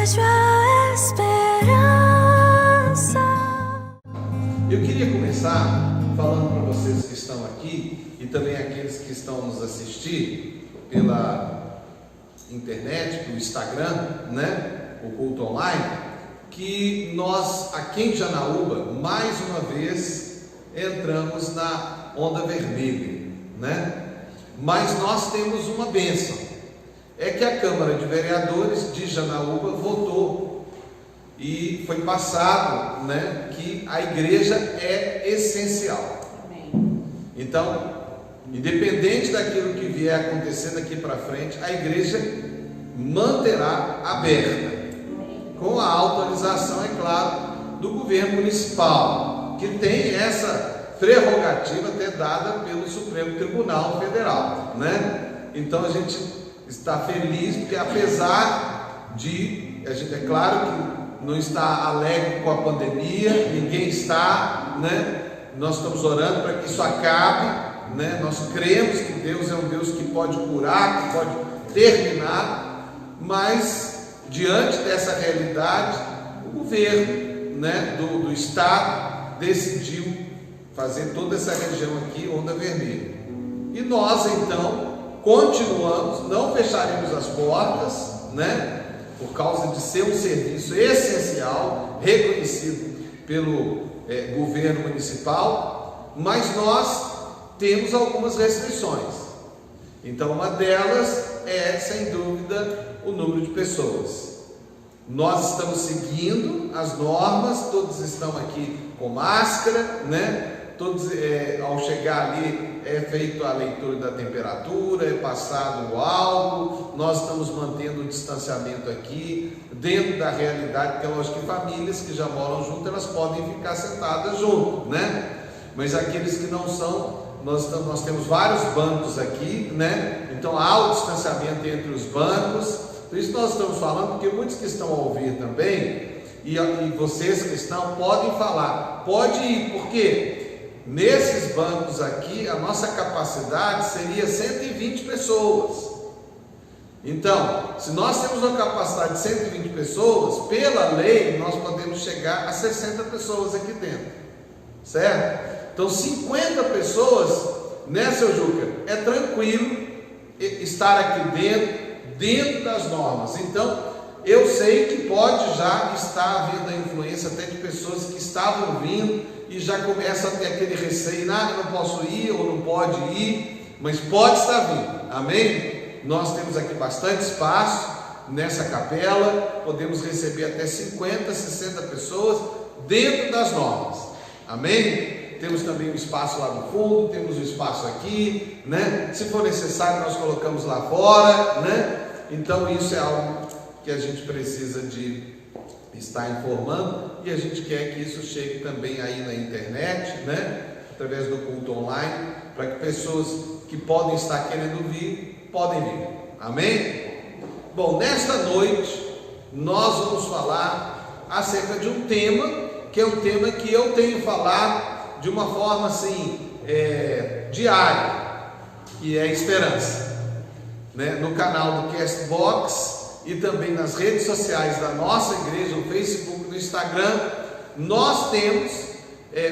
vejo a esperança. Eu queria começar falando para vocês que estão aqui e também aqueles que estão nos assistir pela internet, pelo Instagram, o culto online, que nós aqui em Janaúba, mais uma vez, entramos na onda vermelha, Mas nós temos uma bênção, é que a Câmara de Vereadores de Janaúba votou e foi passado, que a igreja é essencial. Amém. Então, independente daquilo que vier acontecer daqui para frente, a igreja manterá aberta, com a autorização, é claro, do governo municipal, que tem essa prerrogativa até dada pelo Supremo Tribunal Federal, Então a gente está feliz, porque apesar de, é claro que não está alegre com a pandemia, ninguém está, Nós estamos orando para que isso acabe, Nós cremos que Deus é um Deus que pode curar, que pode terminar, mas diante dessa realidade, o governo, do estado decidiu fazer toda essa região aqui onda vermelha. E nós então continuamos, não fecharemos as portas, por causa de ser um serviço essencial, reconhecido pelo governo municipal, mas nós temos algumas restrições. Então, uma delas é, sem dúvida, o número de pessoas. Nós estamos seguindo as normas, todos estão aqui com máscara, Todos, ao chegar ali, é feita a leitura da temperatura, é passado o álcool, nós estamos mantendo o distanciamento aqui, dentro da realidade, porque é lógico que famílias que já moram juntas, elas podem ficar sentadas junto, Mas aqueles que não são, nós temos vários bancos aqui, Então há o distanciamento entre os bancos. Por isso nós estamos falando, porque muitos que estão a ouvir também, e vocês que estão, podem falar, pode ir, por quê? Nesses bancos aqui, a nossa capacidade seria 120 pessoas. Então, se nós temos uma capacidade de 120 pessoas, pela lei, nós podemos chegar a 60 pessoas aqui dentro, certo? Então, 50 pessoas, seu Juca, é tranquilo estar aqui dentro das normas. Então, eu sei que pode já estar havendo a influência até de pessoas que estavam vindo e já começa a ter aquele receio, eu não posso ir ou não pode ir, mas pode estar vindo, amém? Nós temos aqui bastante espaço nessa capela, podemos receber até 50, 60 pessoas dentro das normas, amém? Temos também um espaço lá no fundo, temos um espaço aqui, Se for necessário, nós colocamos lá fora, Então isso é algo que a gente precisa de estar informando, e a gente quer que isso chegue também aí na internet, através do culto online, para que pessoas que podem estar querendo vir, podem vir, amém? Bom, nesta noite, nós vamos falar acerca de um tema, que é um tema que eu tenho falado de uma forma assim, diária, que é a esperança, no canal do Castbox, e também nas redes sociais da nossa igreja, no Facebook, no Instagram, nós temos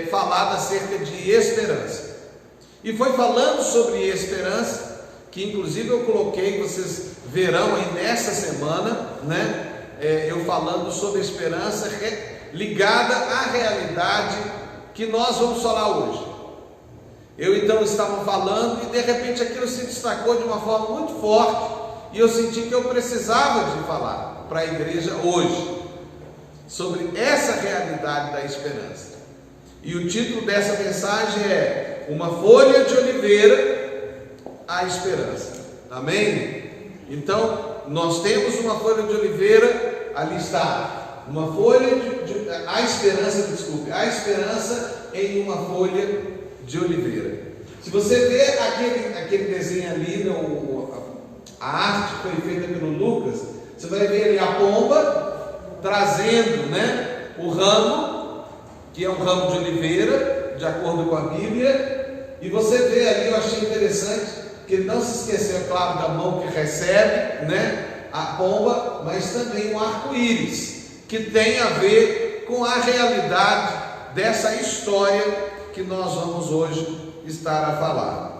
falado acerca de esperança. E foi falando sobre esperança, que inclusive eu coloquei, vocês verão aí nessa semana, eu falando sobre esperança ligada à realidade que nós vamos falar hoje. Eu então estava falando e de repente aquilo se destacou de uma forma muito forte, e eu senti que eu precisava de falar para a igreja hoje sobre essa realidade da esperança. E o título dessa mensagem é Uma Folha de Oliveira à Esperança. Amém? Então, nós temos uma folha de oliveira, ali está, uma folha a esperança em uma folha de oliveira. Se você vê aquele desenho ali, a arte que foi feita pelo Lucas, você vai ver ali a pomba trazendo, o ramo, que é um ramo de oliveira, de acordo com a Bíblia, e você vê ali, eu achei interessante, que ele não se esqueceu, é claro, da mão que recebe, a pomba, mas também o arco-íris, que tem a ver com a realidade dessa história que nós vamos hoje estar a falar.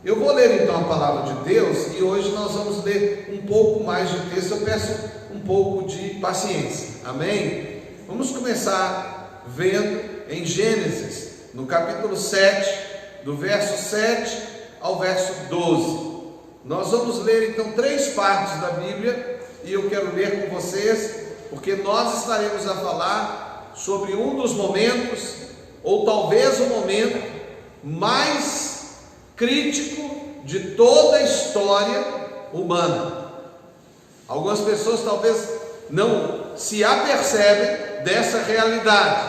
Eu vou ler então a palavra de Deus e hoje nós vamos ler um pouco mais de texto. Eu peço um pouco de paciência, amém? Vamos começar vendo em Gênesis, no capítulo 7, do verso 7 ao verso 12. Nós vamos ler então 3 partes da Bíblia e eu quero ler com vocês, porque nós estaremos a falar sobre um dos momentos, ou talvez o momento mais crítico de toda a história humana. Algumas pessoas talvez não se apercebem dessa realidade,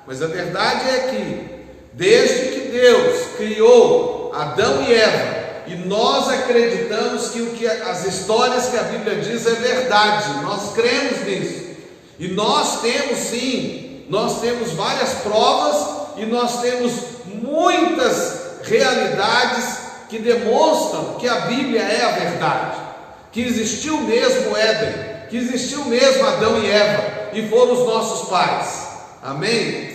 mas a verdade é que desde que Deus criou Adão e Eva, e nós acreditamos que as histórias que a Bíblia diz é verdade, nós cremos nisso, e nós temos sim, nós temos várias provas, e nós temos muitas realidades que demonstram que a Bíblia é a verdade, que existiu mesmo Éden, que existiu mesmo Adão e Eva, e foram os nossos pais, amém?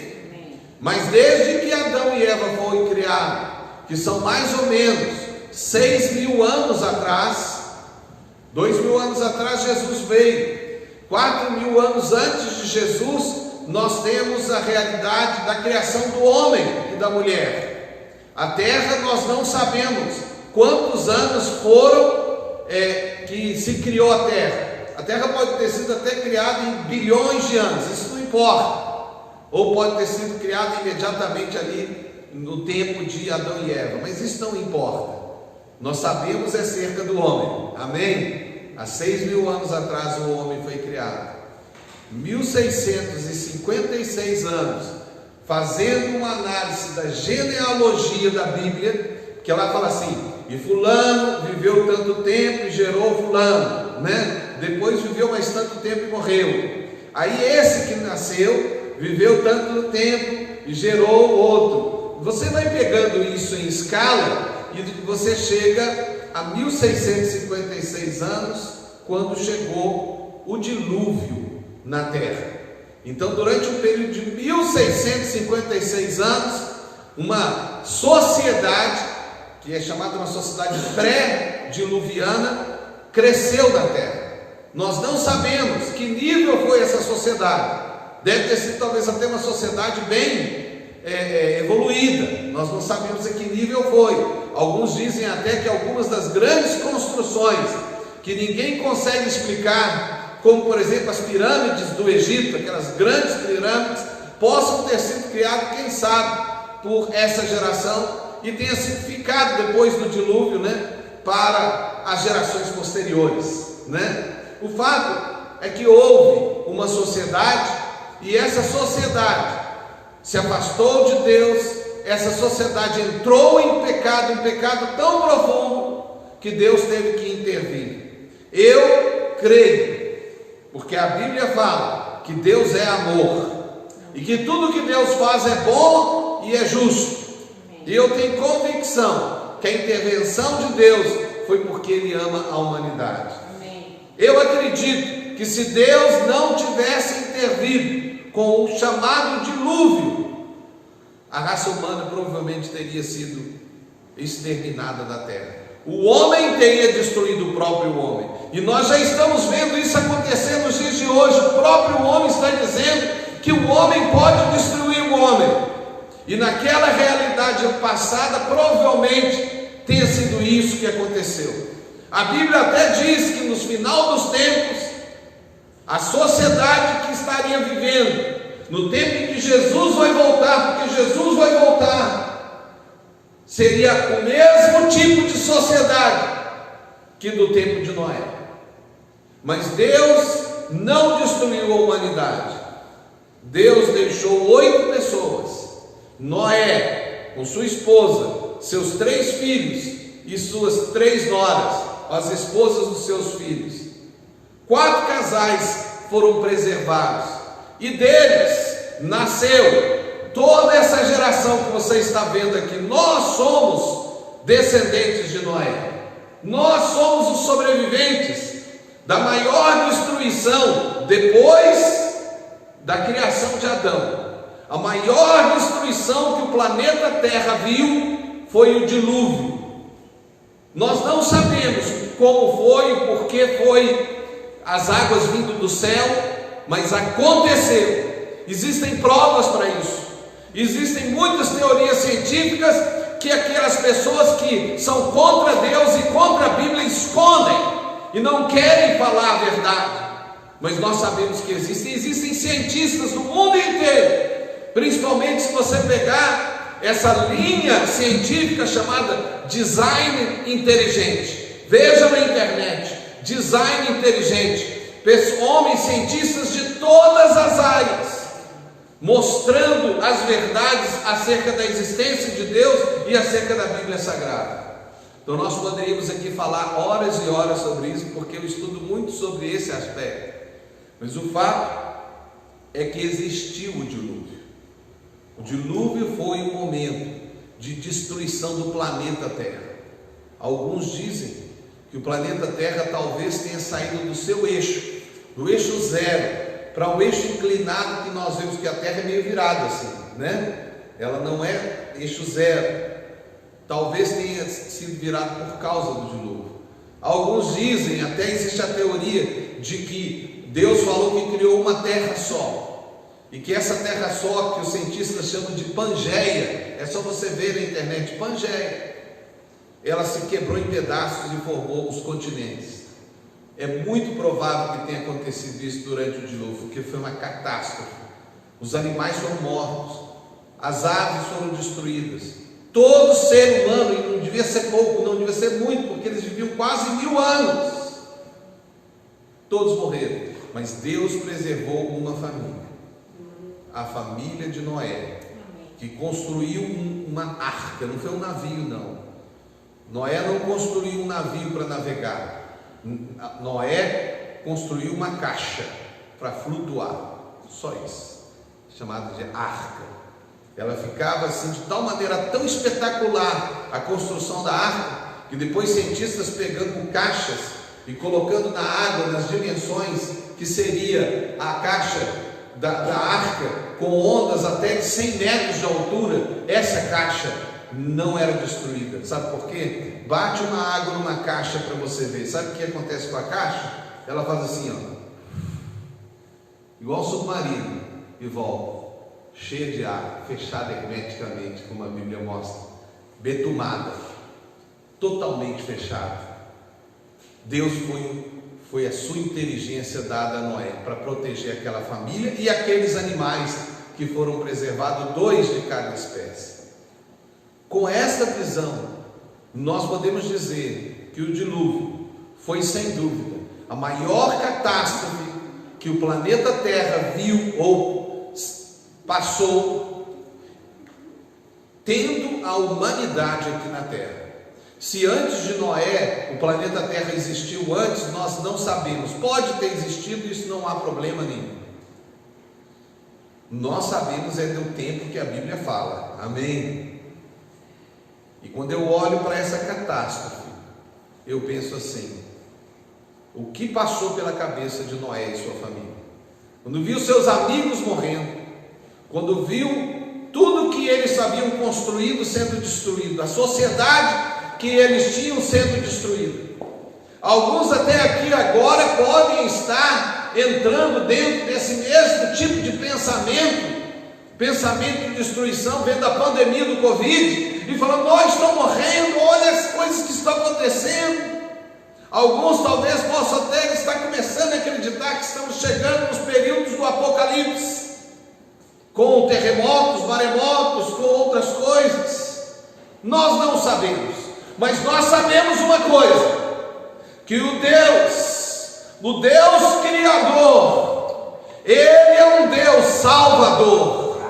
Mas desde que Adão e Eva foram criados, que são mais ou menos 6.000 anos atrás, 2.000 anos atrás Jesus veio, 4.000 anos antes de Jesus, nós temos a realidade da criação do homem e da mulher. A terra nós não sabemos quantos anos foram que se criou a terra. A terra pode ter sido até criada em bilhões de anos, isso não importa. Ou pode ter sido criada imediatamente ali no tempo de Adão e Eva, mas isso não importa. Nós sabemos é cerca do homem, amém? Há 6.000 anos atrás o homem foi criado. 1656 anos, fazendo uma análise da genealogia da Bíblia, que ela fala assim: e fulano viveu tanto tempo e gerou fulano, né? Depois viveu mais tanto tempo e morreu. Aí esse que nasceu viveu tanto tempo e gerou outro. Você vai pegando isso em escala e você chega a 1656 anos, quando chegou o dilúvio na terra. Então, durante um período de 1656 anos, uma sociedade, que é chamada uma sociedade pré-diluviana, cresceu na terra. Nós não sabemos que nível foi essa sociedade. Deve ter sido talvez até uma sociedade bem evoluída. Nós não sabemos a que nível foi. Alguns dizem até que algumas das grandes construções que ninguém consegue explicar, como por exemplo as pirâmides do Egito, aquelas grandes pirâmides, possam ter sido criadas, quem sabe, por essa geração e tenha sido ficado depois do dilúvio, né, para as gerações posteriores, né? O fato é que houve uma sociedade e essa sociedade se afastou de Deus, essa sociedade entrou em pecado tão profundo que Deus teve que intervir. Eu creio, porque a Bíblia fala que Deus é amor e que tudo que Deus faz é bom e é justo. E eu tenho convicção que a intervenção de Deus foi porque Ele ama a humanidade. Eu acredito que se Deus não tivesse intervido com o chamado dilúvio, a raça humana provavelmente teria sido exterminada da terra. O homem teria destruído o próprio homem. E nós já estamos vendo isso acontecer nos dias de hoje. O próprio homem está dizendo que o homem pode destruir o homem. E naquela realidade passada, provavelmente tenha sido isso que aconteceu. A Bíblia até diz que no final dos tempos, a sociedade que estaria vivendo, no tempo em que Jesus vai voltar, porque Jesus vai voltar, seria o mesmo tipo de sociedade que do tempo de Noé. Mas Deus não destruiu a humanidade. Deus deixou 8 pessoas: Noé, com sua esposa, seus 3 filhos e suas 3 noras, as esposas dos seus filhos. 4 casais foram preservados, e deles nasceu toda essa geração que você está vendo aqui. Nós somos descendentes de Noé, nós somos os sobreviventes da maior destruição depois da criação de Adão. A maior destruição que o planeta Terra viu foi o dilúvio. Nós não sabemos como foi, por que foi as águas vindo do céu, mas aconteceu. Existem provas para isso. Existem muitas teorias científicas que aquelas pessoas que são contra Deus e contra a Bíblia escondem e não querem falar a verdade. Mas nós sabemos que existem cientistas no mundo inteiro, principalmente se você pegar essa linha científica chamada design inteligente. Veja na internet, design inteligente, homens cientistas de todas as áreas, mostrando as verdades acerca da existência de Deus e acerca da Bíblia Sagrada. Então nós poderíamos aqui falar horas e horas sobre isso, porque eu estudo muito sobre esse aspecto. Mas o fato é que existiu o dilúvio. O dilúvio foi um momento de destruição do planeta Terra. Alguns dizem que o planeta Terra talvez tenha saído do seu eixo, do eixo zero, para o eixo inclinado, que nós vemos que a Terra é meio virada assim, né? Ela não é eixo zero. Talvez tenha sido virado por causa do dilúvio. Alguns dizem, até existe a teoria de que Deus falou que criou uma terra só, e que essa terra só, que os cientistas chamam de Pangeia, é só você ver na internet, Pangeia, ela se quebrou em pedaços e formou os continentes. É muito provável que tenha acontecido isso durante o dilúvio, porque foi uma catástrofe. Os animais foram mortos, as aves foram destruídas, todo ser humano, e não devia ser pouco, não devia ser muito, porque eles viviam quase 1000 anos, todos morreram. Mas Deus preservou uma família, a família de Noé, que construiu uma arca. Não foi um navio, não. Noé não construiu um navio para navegar. Noé construiu uma caixa para flutuar, só isso, chamada de arca. Ela ficava assim de tal maneira tão espetacular a construção da arca, que depois cientistas pegando caixas e colocando na água, nas dimensões que seria a caixa da arca, com ondas até de 100 metros de altura, essa caixa não era destruída. Sabe por quê? Bate uma água numa caixa para você ver. Sabe o que acontece com a caixa? Ela faz assim, ó, igual submarino, e volta, cheia de água, fechada hermeticamente, como a Bíblia mostra, betumada, totalmente fechada. Deus foi a sua inteligência dada a Noé para proteger aquela família e aqueles animais que foram preservados, 2 de cada espécie. Com esta visão, nós podemos dizer que o dilúvio foi, sem dúvida, a maior catástrofe que o planeta Terra viu ou passou, tendo a humanidade aqui na Terra. Se antes de Noé o planeta Terra existiu antes, nós não sabemos. Pode ter existido, isso não há problema nenhum. Nós sabemos é do tempo que a Bíblia fala. Amém? E quando eu olho para essa catástrofe, eu penso assim: o que passou pela cabeça de Noé e sua família? Quando viu seus amigos morrendo, quando viu tudo que eles haviam construído sendo destruído, a sociedade que eles tinham sendo destruído. Alguns até aqui agora podem estar entrando dentro desse mesmo tipo de pensamento de destruição, vendo a pandemia do Covid e falando: nós estamos morrendo, olha as coisas que estão acontecendo. Alguns talvez possam até estar começando a acreditar que estamos chegando nos períodos do Apocalipse, com terremotos, maremotos, com outras coisas. Nós não sabemos. Mas nós sabemos uma coisa, que o Deus Criador, Ele é um Deus Salvador,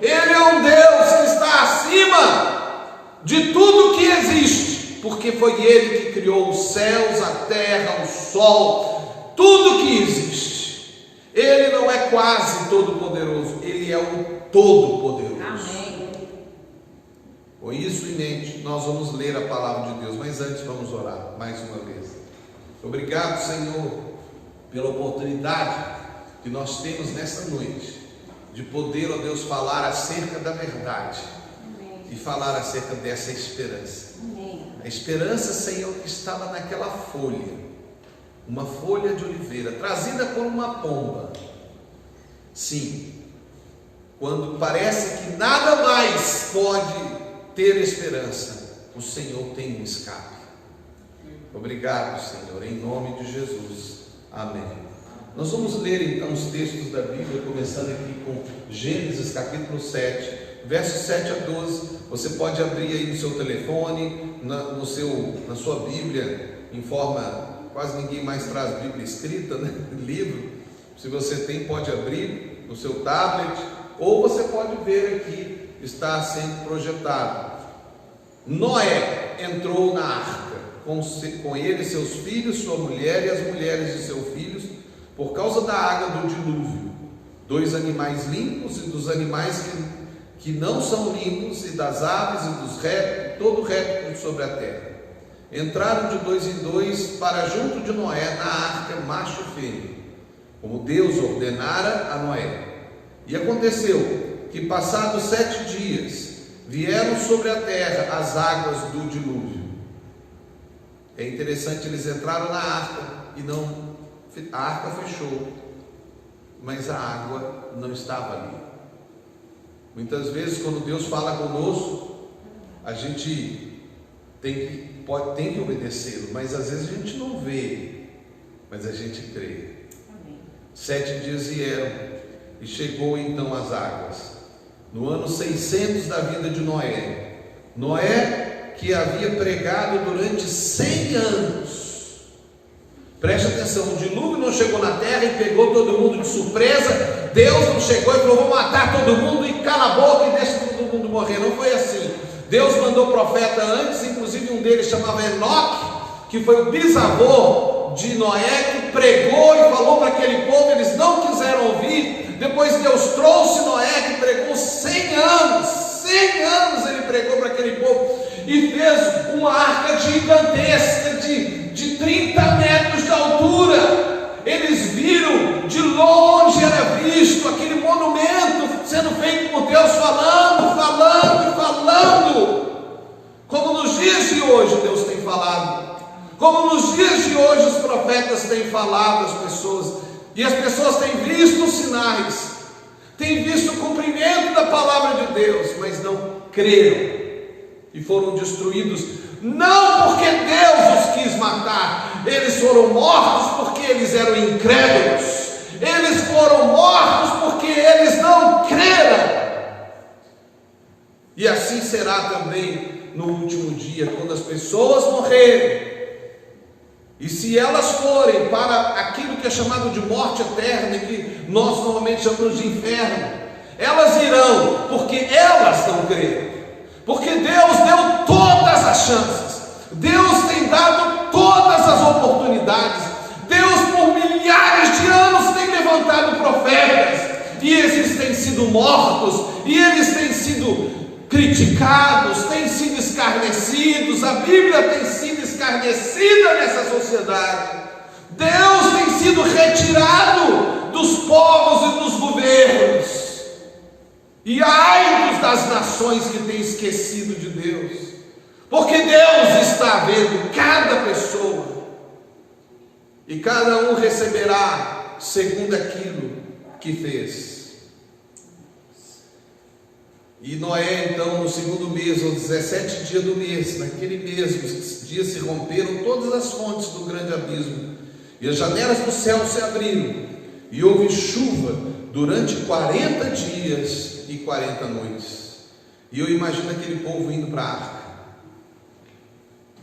Ele é um Deus que está acima de tudo que existe, porque foi Ele que criou os céus, a terra, o sol, tudo que existe. Ele não é quase todo-poderoso, Ele é o Todo-Poderoso. Amém. Com isso em mente, nós vamos ler a palavra de Deus, mas antes vamos orar mais uma vez. Obrigado, Senhor, pela oportunidade que nós temos nessa noite de poder, ó Deus, falar acerca da verdade. Amém. E falar acerca dessa esperança. Amém. A esperança, Senhor, que estava naquela folha, uma folha de oliveira trazida por uma pomba. Sim, quando parece que nada mais pode ter esperança, o Senhor tem um escape. Obrigado, Senhor, em nome de Jesus. Amém. Nós vamos ler então os textos da Bíblia, começando aqui com Gênesis capítulo 7, versos 7 a 12. Você pode abrir aí no seu telefone, na sua Bíblia, em forma, quase ninguém mais traz Bíblia escrita, né? Livro. Se você tem, pode abrir no seu tablet, ou você pode ver aqui, está sendo projetado. Noé entrou na arca, com ele seus filhos, sua mulher e as mulheres de seus filhos, por causa da água do dilúvio, 2 animais limpos e dos animais que não são limpos, e das aves e dos répteis, todo réptil sobre a terra. Entraram de 2 em 2 para junto de Noé na arca, macho e fêmea, como Deus ordenara a Noé. E aconteceu que, passados 7 dias, vieram sobre a terra as águas do dilúvio. É interessante, eles entraram na arca e a arca fechou, mas a água não estava ali. Muitas vezes, quando Deus fala conosco, a gente tem que obedecê-lo, mas às vezes a gente não vê, mas a gente crê. 7 dias vieram, e chegou então as águas, no ano 600 da vida de Noé. Noé, que havia pregado durante 100 anos. Preste atenção, o dilúvio não chegou na terra e pegou todo mundo de surpresa. Deus não chegou e falou: vou matar todo mundo e cala a boca e deixa todo mundo morrer. Não foi assim. Deus mandou profeta antes, inclusive um deles chamava Enoque, que foi o bisavô de Noé, que pregou e falou para aquele povo. Eles não quiseram ouvir. Depois Deus trouxe Noé, que pregou 100 anos. 100 anos ele pregou para aquele povo e fez uma arca gigantesca de 30 metros de altura. Eles viram, de longe era visto aquele monumento sendo feito por Deus, falando, como nos dias de hoje Deus tem falado, como nos dias de hoje os profetas têm falado às pessoas, e as pessoas têm visto os sinais, têm visto o cumprimento da palavra de Deus, mas não creram e foram destruídos. Não porque Deus os quis matar, eles foram mortos porque eles eram incrédulos, eles foram mortos porque eles não creram. E assim será também no último dia, quando as pessoas morrerem, e se elas forem para aquilo que é chamado de morte eterna, que nós normalmente chamamos de inferno, elas irão porque elas não creram. Porque Deus deu todas as chances, Deus tem dado todas as oportunidades, Deus por milhares de anos tem levantado profetas, e eles têm sido mortos, e eles têm sido criticados, têm sido escarnecidos. A Bíblia tem sido escarnecida nessa sociedade. Deus tem sido retirado dos povos e dos governos. E ai das nações que têm esquecido de Deus, porque Deus está vendo cada pessoa, e cada um receberá segundo aquilo que fez. E Noé, então, no segundo mês, ou 17 dias do mês, naquele mesmo dia se romperam todas as fontes do grande abismo, e as janelas do céu se abriram, e houve chuva durante 40 dias e 40 noites. E eu imagino aquele povo indo para a arca.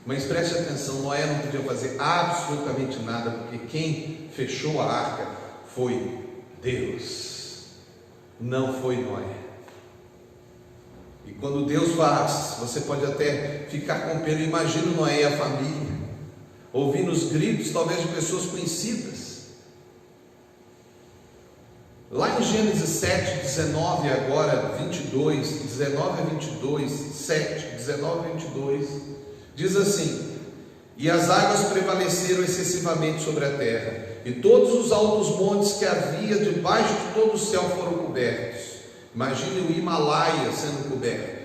Mas preste atenção, Noé não podia fazer absolutamente nada, porque quem fechou a arca foi Deus, não foi Noé. E quando Deus faz, você pode até ficar com pena. Imagina Noé e a família, ouvindo os gritos, talvez de pessoas conhecidas. Lá em Gênesis 7, 19 agora 22, 19 a 22, 7, 19 a 22, diz assim: e as águas prevaleceram excessivamente sobre a terra, e todos os altos montes que havia debaixo de todo o céu foram cobertos. Imagine o Himalaia sendo coberto.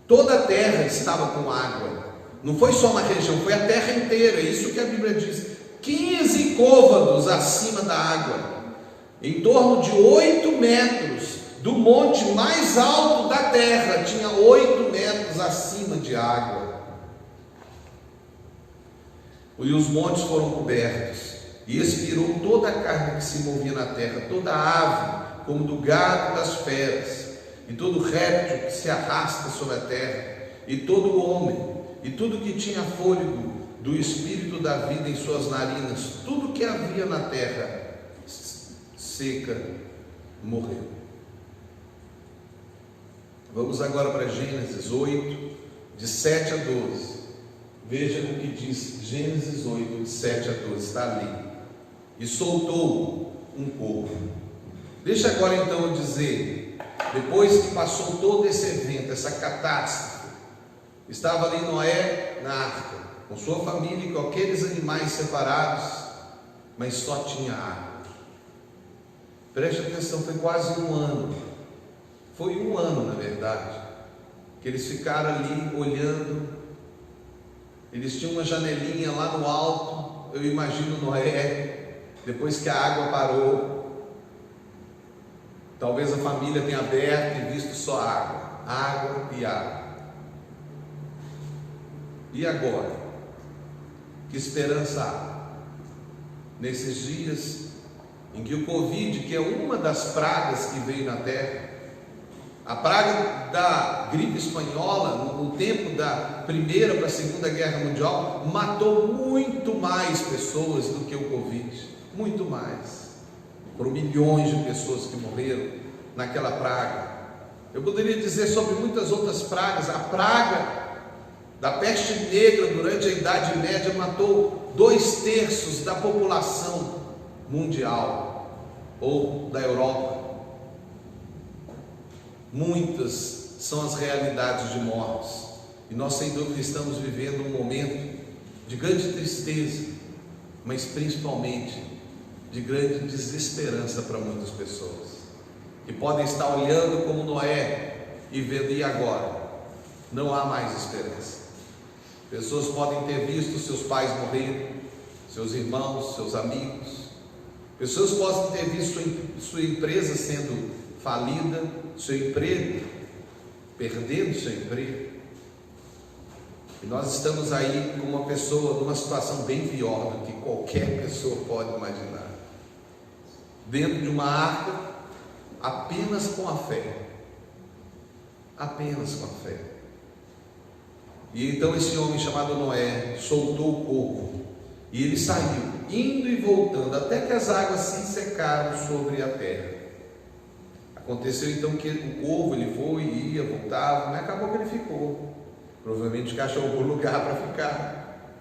Toda a terra estava com água. Não foi só uma região, foi a terra inteira. É isso que a Bíblia diz. 15 côvados acima da água, em torno de 8 metros do monte mais alto da terra, tinha 8 metros acima de água. E os montes foram cobertos, e expirou toda a carne que se movia na terra, toda a ave, como do gado das feras, e todo réptil que se arrasta sobre a terra, e todo homem, e tudo que tinha fôlego do espírito da vida em suas narinas, tudo que havia na terra seca morreu. Vamos agora para Gênesis 8, de 7 a 12. Veja o que diz Gênesis 8, de 7 a 12, está ali. E soltou um corvo. Deixa agora então eu dizer, depois que passou todo esse evento, essa catástrofe, estava ali Noé na arca, com sua família e com aqueles animais separados, mas só tinha água. Preste atenção, foi quase um ano. Foi um ano, na verdade, que eles ficaram ali olhando. Eles tinham uma janelinha lá no alto. Eu imagino Noé, depois que a água parou, talvez a família tenha aberto e visto só água, água e água. E agora? Que esperança há? Nesses dias em que o Covid, que é uma das pragas que veio na terra, a praga da gripe espanhola, no tempo da Primeira para a Segunda Guerra Mundial, matou muito mais pessoas do que o Covid, muito mais. Foram milhões de pessoas que morreram naquela praga. Eu poderia dizer sobre muitas outras pragas. A praga da peste negra durante a Idade Média matou 2/3 da população mundial, ou da Europa. Muitas são as realidades de mortes, e nós sem dúvida estamos vivendo um momento de grande tristeza, mas principalmente de grande desesperança para muitas pessoas, que podem estar olhando como Noé e vendo, e agora? Não há mais esperança. Pessoas podem ter visto seus pais morrerem, seus irmãos, seus amigos. Pessoas podem ter visto sua empresa sendo falida, seu emprego, perdendo seu emprego. E nós estamos aí com uma pessoa numa situação bem pior do que qualquer pessoa pode imaginar, dentro de uma arca, apenas com a fé, apenas com a fé. E então esse homem chamado Noé soltou o corvo, e ele saiu, indo e voltando, até que as águas se secaram sobre a terra. Aconteceu então que o corvo, ele foi, ia, voltava, mas acabou que ele ficou. Provavelmente que achou algum lugar para ficar.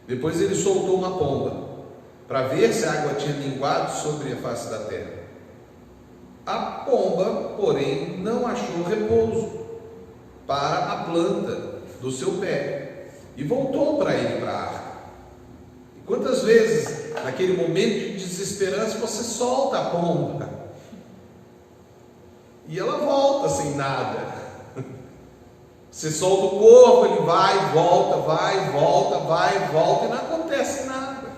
Depois ele soltou uma pomba, para ver se a água tinha minguado sobre a face da terra. A pomba, porém, não achou repouso para a planta do seu pé, e voltou para ele, para a arca. E quantas vezes, naquele momento de desesperança, você solta a pomba, e ela volta sem nada. Você solta o corpo, ele vai, volta, e não acontece nada.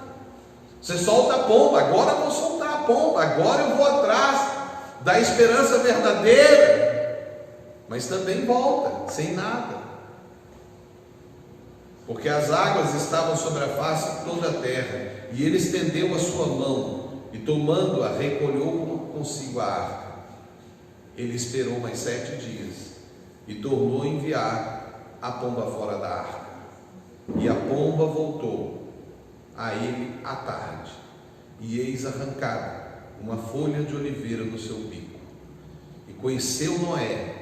Você solta a pomba, agora eu vou soltar a pomba, agora eu vou atrás da esperança verdadeira, mas também volta, sem nada. Porque as águas estavam sobre a face de toda a terra, e ele estendeu a sua mão, e tomando-a, recolheu consigo a arca. Ele esperou mais 7 dias, e tornou a enviar a pomba fora da arca. E a pomba voltou a ele à tarde, e eis arrancada uma folha de oliveira do seu bico. E conheceu Noé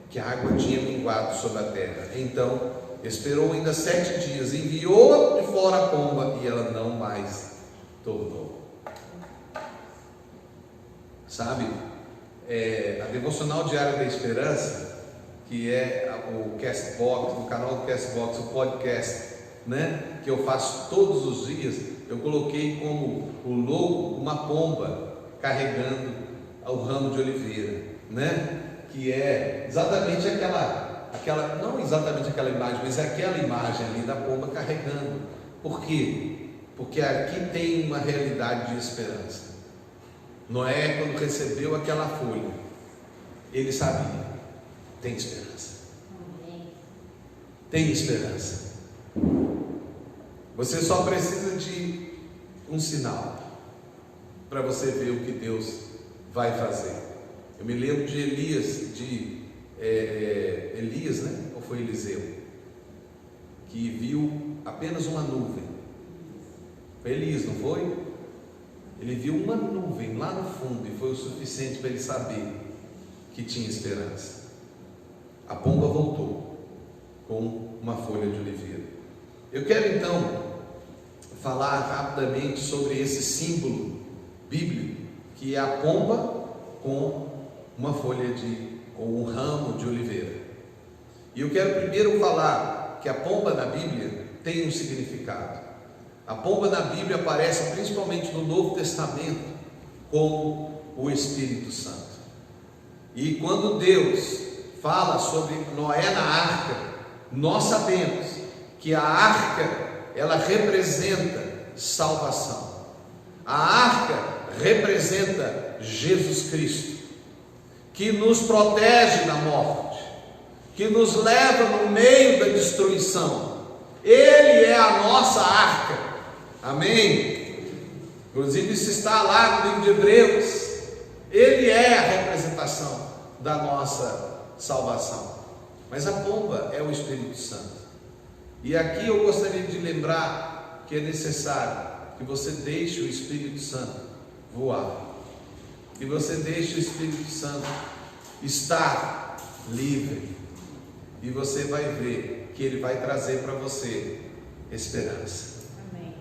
que a água tinha minguado sobre a terra. Então esperou ainda 7 dias, enviou de fora a pomba, e ela não mais tornou. Sabe, a Devocional Diária da Esperança, que é o Castbox, no canal do Castbox, o podcast, né, que eu faço todos os dias, eu coloquei como o logo uma pomba carregando o ramo de oliveira, né, que é exatamente aquela, não exatamente aquela imagem, mas é aquela imagem ali da pomba carregando. Por quê? Porque aqui tem uma realidade de esperança. Noé, quando recebeu aquela folha, ele sabia, tem esperança. Tem esperança. Você só precisa de um sinal para você ver o que Deus vai fazer. Eu me lembro de Elias, né? Ou foi Eliseu? Que viu apenas uma nuvem. Foi Elias, não foi? Ele viu uma nuvem lá no fundo e foi o suficiente para ele saber que tinha esperança. A pomba voltou com uma folha de oliveira. Eu quero então falar rapidamente sobre esse símbolo bíblico, que é a pomba com uma folha ou um ramo de oliveira. E eu quero primeiro falar que a pomba na Bíblia tem um significado. A pomba na Bíblia aparece principalmente no Novo Testamento como o Espírito Santo. E quando Deus fala sobre Noé na arca, nós sabemos que a arca, ela representa salvação. A arca representa Jesus Cristo, que nos protege da morte, que nos leva no meio da destruição. Ele é a nossa arca. Amém? Inclusive isso está lá no livro de Hebreus. Ele é a representação da nossa salvação. Mas a pomba é o Espírito Santo. E aqui eu gostaria de lembrar que é necessário que você deixe o Espírito Santo voar, que você deixe o Espírito Santo estar livre, e você vai ver que ele vai trazer para você esperança. Amém.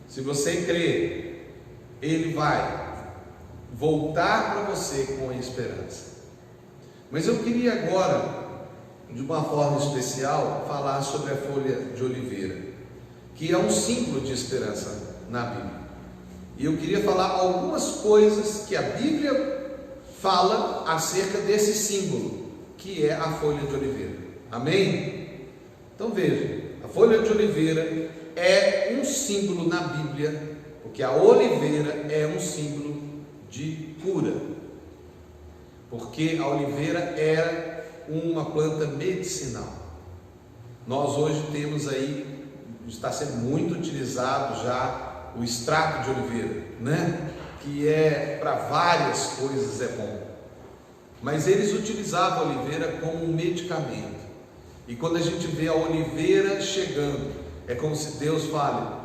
Se você crer, ele vai voltar para você com a esperança. Mas eu queria agora, de uma forma especial, falar sobre a folha de oliveira, que é um símbolo de esperança na Bíblia. E eu queria falar algumas coisas que a Bíblia fala acerca desse símbolo, que é a folha de oliveira. Amém? Então veja, a folha de oliveira é um símbolo na Bíblia, porque a oliveira é um símbolo de cura, porque a oliveira era uma planta medicinal. Nós hoje temos aí, está sendo muito utilizado já o extrato de oliveira, né? Que é para várias coisas é bom. Mas eles utilizavam a oliveira como um medicamento. E quando a gente vê a oliveira chegando, é como se Deus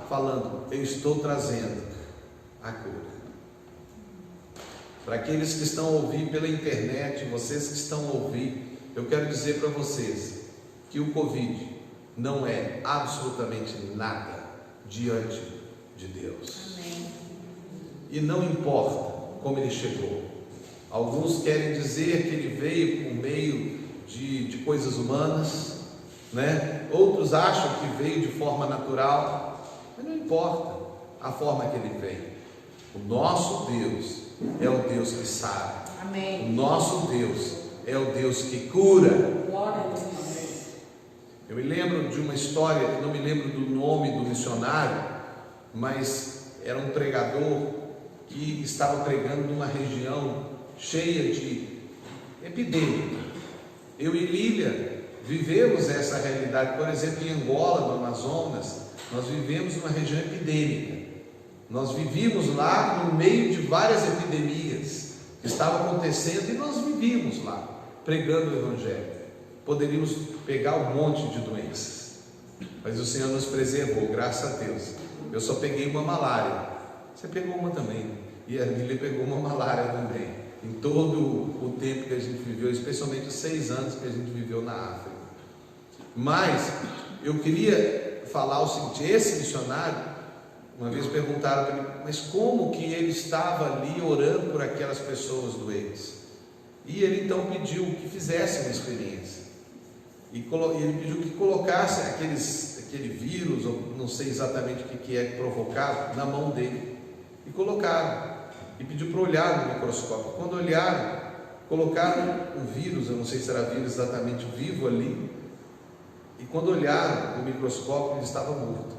falando, eu estou trazendo a cura. Para aqueles que estão a ouvir pela internet, vocês que estão a ouvir, eu quero dizer para vocês que o Covid não é absolutamente nada diante de Deus. Amém. E não importa como ele chegou. Alguns querem dizer que ele veio por meio de coisas humanas, né? Outros acham que veio de forma natural, mas não importa a forma que ele veio. O nosso Deus é o Deus que sabe. Amém. O nosso Deus é o Deus que cura. Glória a Deus. Eu me lembro de uma história, não me lembro do nome do missionário, mas era um pregador que estava pregando numa região cheia de epidemia. Eu e Lília vivemos essa realidade. Por exemplo, em Angola, no Amazonas, nós vivemos uma região epidêmica. Nós vivíamos lá no meio de várias epidemias que estavam acontecendo, e nós vivíamos lá pregando o Evangelho. Poderíamos pegar um monte de doenças, mas o Senhor nos preservou, graças a Deus. Eu só peguei uma malária. Você pegou uma também, e a Lília pegou uma malária também, em todo o tempo que a gente viveu, especialmente os 6 anos que a gente viveu na África. Mas eu queria falar o seguinte: esse missionário, uma vez perguntaram para ele, mas como que ele estava ali orando por aquelas pessoas doentes? E ele então pediu que fizesse uma experiência, e ele pediu que colocasse aquele vírus, ou não sei exatamente o que é provocado, na mão dele. E colocaram, e pediu para olhar no microscópio. Quando olharam, colocaram um vírus, eu não sei se era vírus exatamente vivo ali, e quando olharam no microscópio, ele estava morto.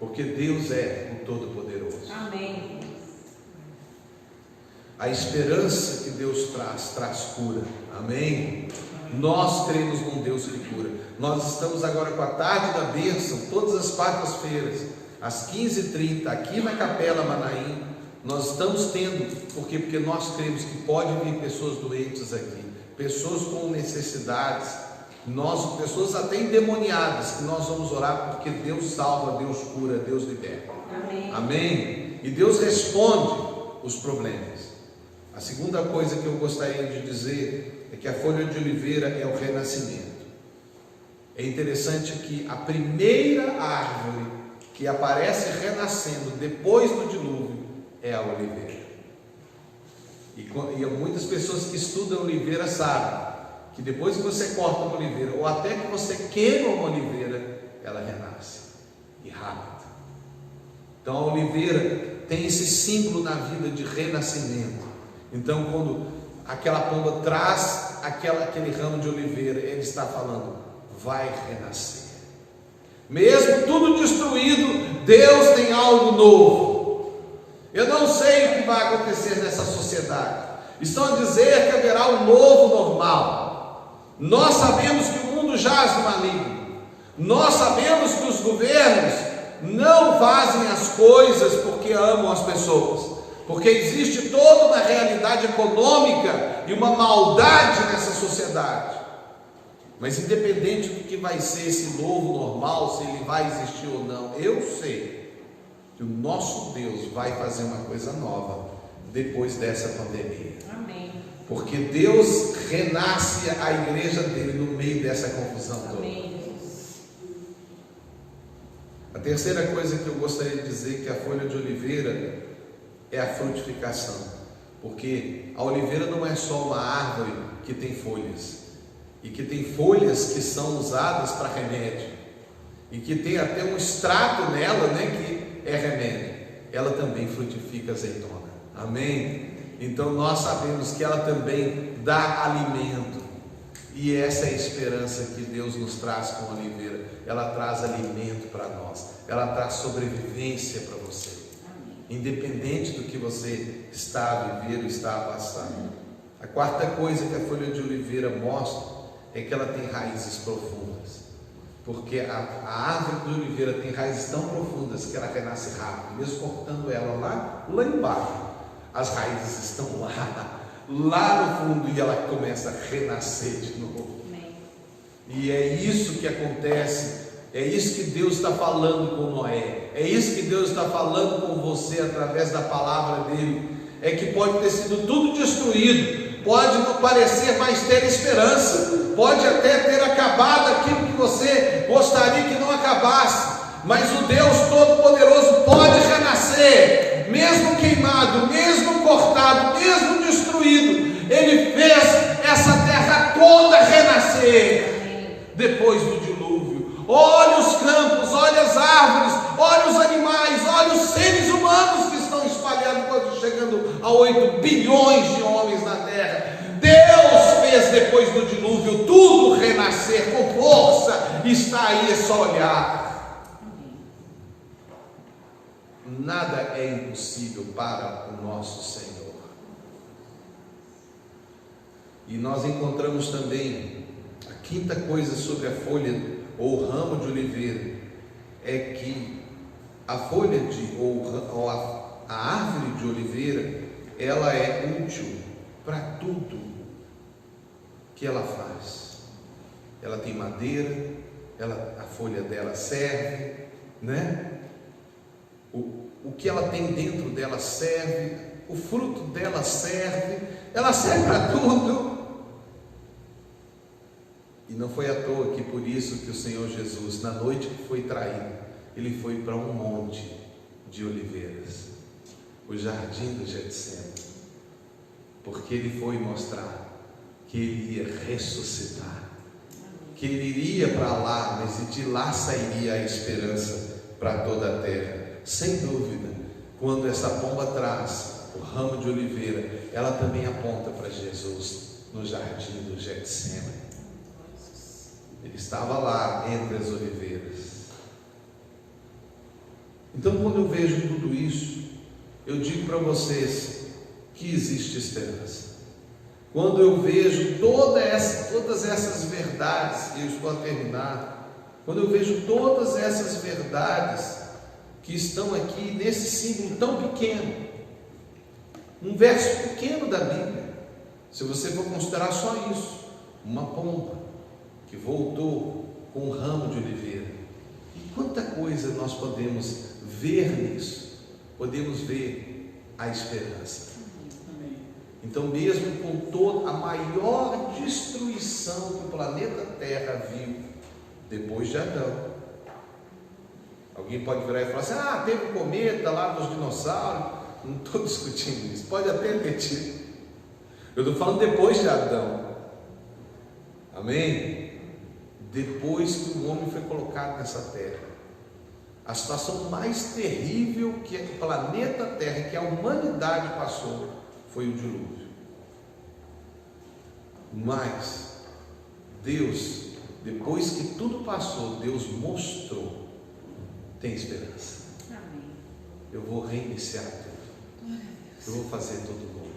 Porque Deus é o Todo-Poderoso. Amém. A esperança que Deus traz cura. Amém? Nós cremos num Deus que cura. Nós estamos agora com a tarde da bênção, todas as quartas-feiras, às 15h30, aqui na Capela Manaim. Nós estamos tendo, porque nós cremos que pode vir pessoas doentes aqui, pessoas com necessidades, pessoas até endemoniadas, que nós vamos orar, porque Deus salva, Deus cura, Deus liberta. Amém. Amém? E Deus responde os problemas. A segunda coisa que eu gostaria de dizer é que a folha de oliveira é o renascimento. É interessante que a primeira árvore que aparece renascendo depois do dilúvio é a oliveira. E muitas pessoas que estudam oliveira sabem que depois que você corta uma oliveira, ou até que você queima uma oliveira, ela renasce, e rápido. Então a oliveira tem esse símbolo na vida de renascimento. Então quando aquela pomba traz aquele ramo de oliveira, ele está falando, vai renascer. Mesmo tudo destruído, Deus tem algo novo. Eu não sei o que vai acontecer nessa sociedade. Estão a dizer que haverá um novo normal. Nós sabemos que o mundo jaz no maligno. Nós sabemos que os governos não fazem as coisas porque amam as pessoas, porque existe toda uma realidade econômica e uma maldade nessa sociedade. Mas independente do que vai ser esse novo normal, se ele vai existir ou não, eu sei que o nosso Deus vai fazer uma coisa nova depois dessa pandemia. Amém. Porque Deus renasce a igreja dele no meio dessa confusão toda. Amém. A terceira coisa que eu gostaria de dizer, que a folha de oliveira é a frutificação, porque a oliveira não é só uma árvore que tem folhas, e que tem folhas que são usadas para remédio, e que tem até um extrato nela, que é remédio. Ela também frutifica azeitona. Amém? Então nós sabemos que ela também dá alimento, e essa é a esperança que Deus nos traz com a oliveira. Ela traz alimento para nós, ela traz sobrevivência para você, independente do que você está a viver ou está a passar. A quarta coisa que a folha de oliveira mostra é que ela tem raízes profundas, porque a árvore de oliveira tem raízes tão profundas que ela renasce rápido, mesmo cortando ela lá embaixo, as raízes estão lá no fundo, e ela começa a renascer de novo. E é isso que acontece, é isso que Deus está falando com Noé, é isso que Deus está falando com você através da palavra dele. É que pode ter sido tudo destruído, pode não parecer mais ter esperança, pode até ter acabado aquilo que você gostaria que não acabasse, mas o Deus Todo-Poderoso pode renascer, mesmo queimado, mesmo cortado, mesmo destruído. Ele fez essa terra toda renascer depois do dilúvio. Olha os campos, olha as árvores, olha os animais, olha os seres humanos que estão espalhados, chegando a 8 bilhões de homens na terra. Deus fez depois do dilúvio tudo renascer com força. Está aí, é só olhar. Nada é impossível para o nosso Senhor. E nós encontramos também a quinta coisa sobre a folha ou ramo de oliveira, é que a folha ou a árvore de oliveira, ela é útil para tudo que ela faz. Ela tem madeira, a folha dela serve, o que ela tem dentro dela serve, o fruto dela serve, ela serve para tudo. E não foi à toa que por isso que o Senhor Jesus, na noite que foi traído, ele foi para um monte de oliveiras, o jardim do Getsemane, porque ele foi mostrar que ele ia ressuscitar, que ele iria para lá, mas de lá sairia a esperança para toda a terra. Sem dúvida, quando essa pomba traz o ramo de oliveira, ela também aponta para Jesus no jardim do Getsemane. Ele estava lá entre as oliveiras. Então, quando eu vejo tudo isso, eu digo para vocês que existe esperança. Quando eu vejo todas essas verdades, e eu estou a terminar, quando eu vejo todas essas verdades que estão aqui nesse símbolo tão pequeno, um verso pequeno da Bíblia, se você for considerar só isso, uma pomba que voltou com um ramo de oliveira, e quanta coisa nós podemos ver nisso, podemos ver a esperança. Então, mesmo com toda a maior destruição que o planeta Terra viu depois de Adão, alguém pode virar e falar assim: teve um cometa lá dos dinossauros. Não estou discutindo isso, pode até ter tido. Eu estou falando depois de Adão. Amém? Depois que o homem foi colocado nessa terra, a situação mais terrível que o planeta Terra, que a humanidade passou, foi o dilúvio. Mas Deus, depois que tudo passou, Deus mostrou: tem esperança. Amém. Eu vou reiniciar tudo. Eu vou fazer tudo novo.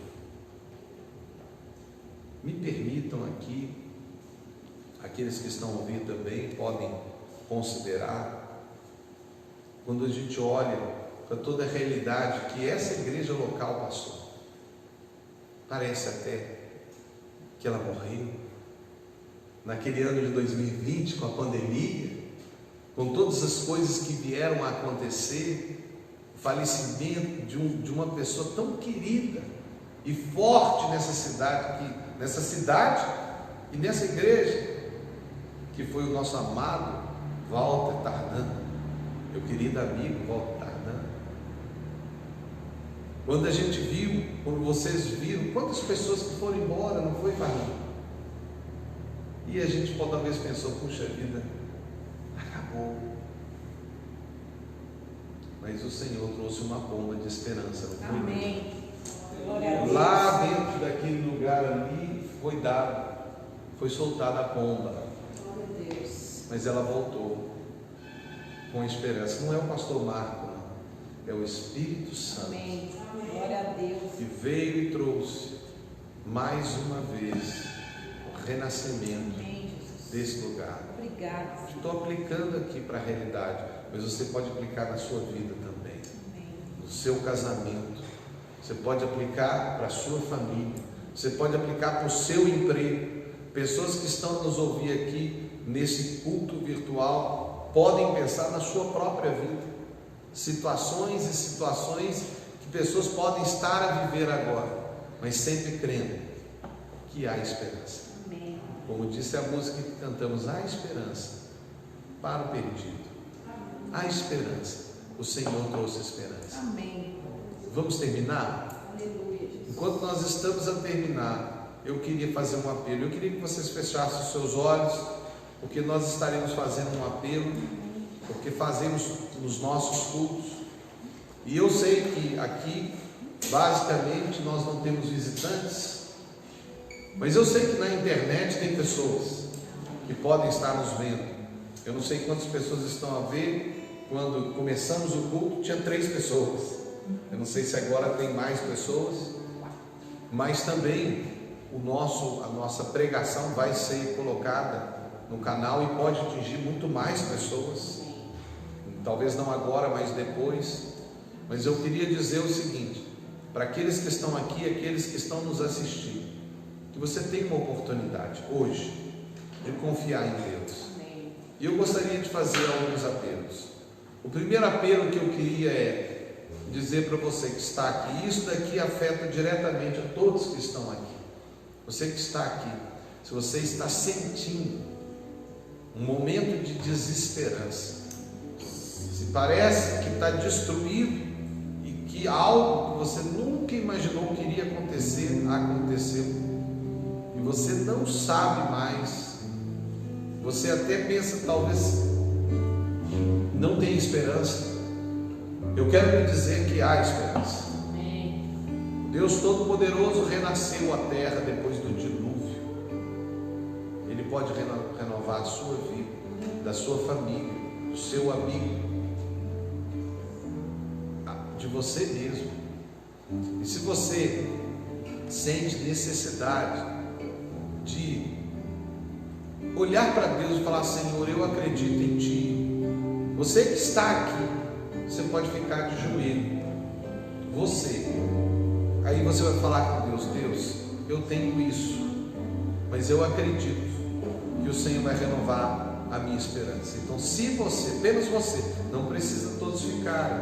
Me permitam aqui, aqueles que estão ouvindo também podem considerar, quando a gente olha para toda a realidade que essa igreja local passou, parece até que ela morreu. Naquele ano de 2020, com a pandemia, com todas as coisas que vieram a acontecer, o falecimento de uma pessoa tão querida e forte nessa cidade e nessa igreja, que foi o nosso amado Walter Tarnan, meu querido amigo Walter Tarnan. Quando a gente viu, quando vocês viram, quantas pessoas que foram embora, não foi, Carlinhos? E a gente talvez pensou: puxa vida, acabou. Mas o Senhor trouxe uma bomba de esperança. Amém. Lá dentro daquele lugar ali foi soltada a pomba. Mas ela voltou com esperança. Não é o pastor Marco, não. É o Espírito Santo. Amém. Glória a Deus. Que veio e trouxe mais uma vez o renascimento desse lugar. Obrigada. Estou aplicando aqui para a realidade, mas você pode aplicar na sua vida também. No seu casamento, você pode aplicar para a sua família, você pode aplicar para o seu emprego. Pessoas que estão a nos ouvir aqui nesse culto virtual podem pensar na sua própria vida, situações e situações que pessoas podem estar a viver agora, mas sempre crendo que há esperança. Amém. Como disse a música que cantamos: há esperança para o perdido, há esperança. O Senhor trouxe esperança. Amém. Vamos terminar? Aleluia, Jesus. Enquanto nós estamos a terminar, eu queria fazer um apelo. Eu queria que vocês fechassem os seus olhos, porque nós estaremos fazendo um apelo, porque fazemos nos nossos cultos. E eu sei que aqui, basicamente, nós não temos visitantes, mas eu sei que na internet tem pessoas que podem estar nos vendo. Eu não sei quantas pessoas estão a ver. Quando começamos o culto, tinha 3 pessoas. Eu não sei se agora tem mais pessoas, mas também a nossa pregação vai ser colocada no canal e pode atingir muito mais pessoas. Talvez não agora, mas depois. Mas eu queria dizer o seguinte, para aqueles que estão aqui, aqueles que estão nos assistindo, que você tem uma oportunidade hoje de confiar em Deus. E eu gostaria de fazer alguns apelos. O primeiro apelo que eu queria é dizer para você que está aqui, isso daqui afeta diretamente a todos que estão aqui. Você que está aqui, se você está sentindo um momento de desesperança, se parece que está destruído e que algo que você nunca imaginou que iria acontecer, aconteceu, e você não sabe mais, você até pensa talvez não tem esperança, eu quero lhe dizer que há esperança. Deus Todo-Poderoso renasceu a terra depois do dilúvio. Ele pode renovar a sua vida, da sua família, do seu amigo, de você mesmo. E se você sente necessidade de olhar para Deus e falar: Senhor, eu acredito em Ti. Você que está aqui, você pode ficar de joelho. Aí você vai falar com Deus: Deus, eu tenho isso, mas eu acredito que o Senhor vai renovar a minha esperança. Então, se você, apenas você, não precisa todos ficarem,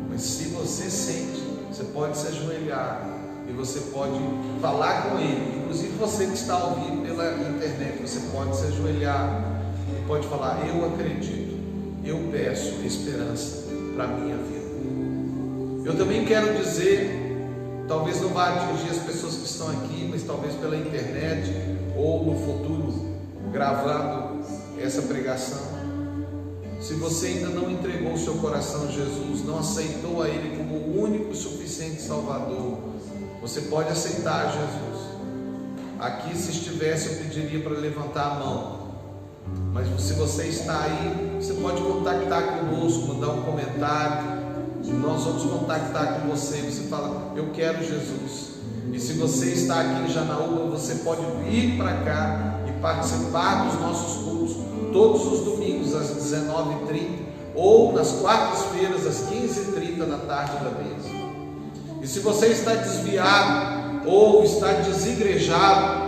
mas se você sente, você pode se ajoelhar e você pode falar com Ele. Inclusive você que está ao vivo pela internet, você pode se ajoelhar e pode falar: eu acredito, eu peço esperança para a minha vida. Eu também quero dizer, talvez não vá atingir as pessoas que estão aqui, mas talvez pela internet ou no futuro gravando essa pregação, se você ainda não entregou o seu coração a Jesus, não aceitou a Ele como o único e suficiente Salvador, você pode aceitar Jesus. Aqui, se estivesse, eu pediria para levantar a mão, mas se você está aí, você pode contactar conosco, mandar um comentário, nós vamos contactar com você. Você fala: eu quero Jesus. E se você está aqui em Janaúba, você pode vir para cá e participar dos nossos cultos todos os domingos às 19h30 ou nas quartas-feiras às 15h30 da tarde da bênção. E se você está desviado ou está desigrejado,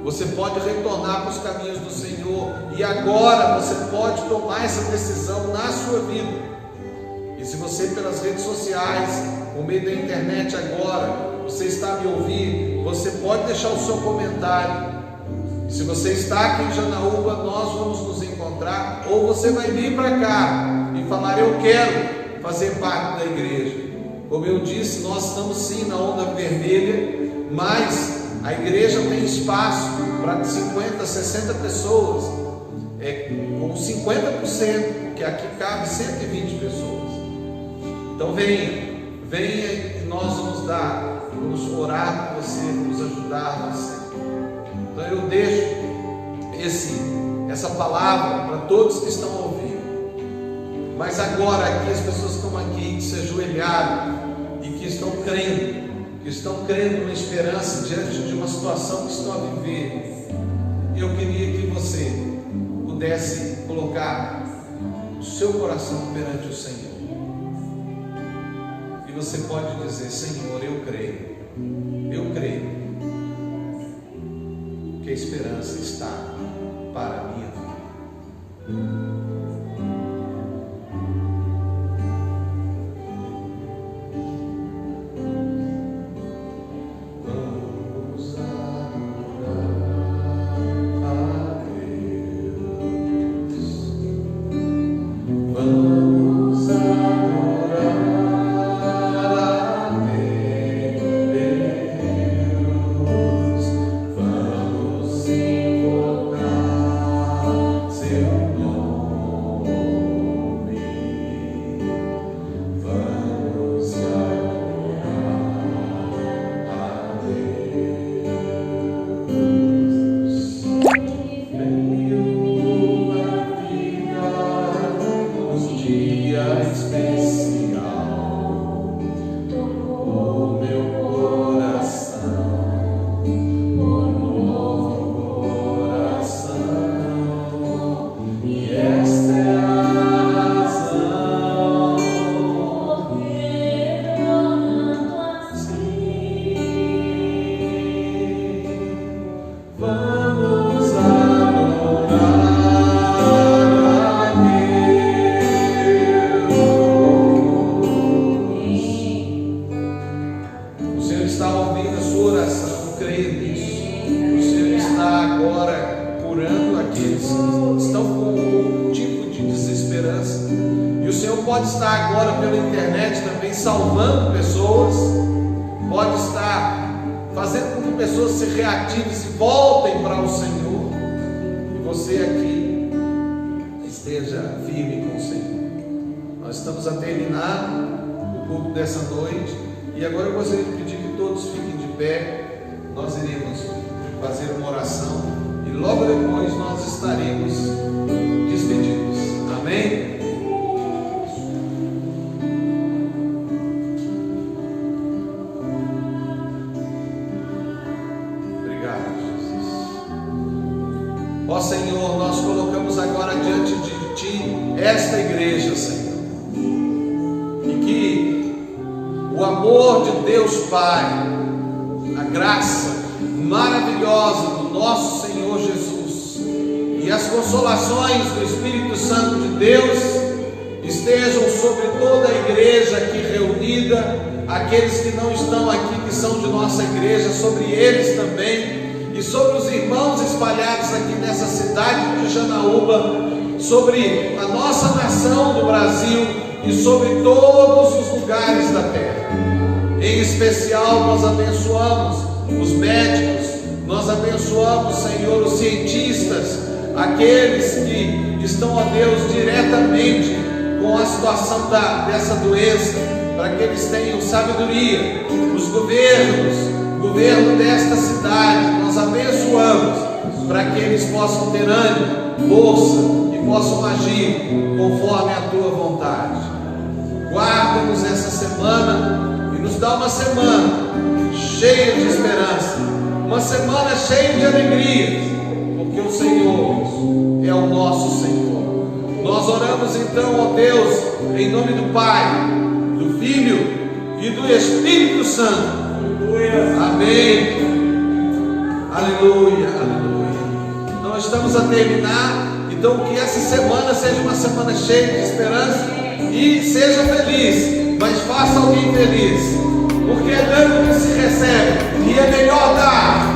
você pode retornar para os caminhos do Senhor, e agora você pode tomar essa decisão na sua vida. E se você, pelas redes sociais, por meio da internet agora, você está me ouvindo, você pode deixar o seu comentário. E se você está aqui em Janaúba, nós vamos nos encontrar, ou você vai vir para cá e falar: eu quero fazer parte da igreja. Como eu disse, nós estamos sim na onda vermelha, mas a igreja tem espaço para 50, 60 pessoas, com 50%, porque aqui cabe 120 pessoas. Então venha e nós vamos orar por você, vamos ajudar você. Então eu deixo essa palavra para todos que estão ouvindo. Mas agora aqui as pessoas que estão aqui, que se ajoelharam e que estão crendo numa esperança diante de uma situação que estão a viver, eu queria que você pudesse colocar o seu coração perante o Senhor. E você pode dizer: Senhor, eu creio que a esperança está para a minha vida. Pode estar agora pela internet também salvando pessoas, pode estar fazendo com que pessoas se reativem, se voltem para o Senhor, e você aqui esteja firme com o Senhor. Nós estamos a terminar o culto dessa noite, e agora eu gostaria de pedir que todos fiquem de pé. Nós iremos fazer uma oração e logo depois nós estaremos despedidos. Amém? Obrigado, Jesus. Ó Senhor, nós colocamos agora diante de Ti esta igreja, Senhor, e que o amor de Deus Pai, a graça maravilhosa do nosso Senhor Jesus e as consolações do Espírito Santo de Deus estejam sobre toda a igreja aqui reunida, aqueles que não estão aqui, que são de nossa igreja, sobre eles também, e sobre os irmãos espalhados aqui nessa cidade de Janaúba, sobre a nossa nação do Brasil e sobre todos os lugares da terra. Em especial, nós abençoamos os médicos, nós abençoamos, Senhor, os cientistas, aqueles que estão, ó Deus, diretamente com a situação dessa doença, para que eles tenham sabedoria. Os governos, o governo desta cidade, nós abençoamos, para que eles possam ter ânimo, força e possam agir conforme a Tua vontade. Guarda-nos essa semana, nos dá uma semana cheia de esperança, uma semana cheia de alegria, porque o Senhor é o nosso Senhor. Nós oramos então, ó Deus, em nome do Pai, do Filho e do Espírito Santo. Amém. Aleluia, aleluia. Nós estamos a terminar, então que essa semana seja uma semana cheia de esperança e seja feliz. Mas faça alguém feliz, porque é dando que se recebe, e é melhor dar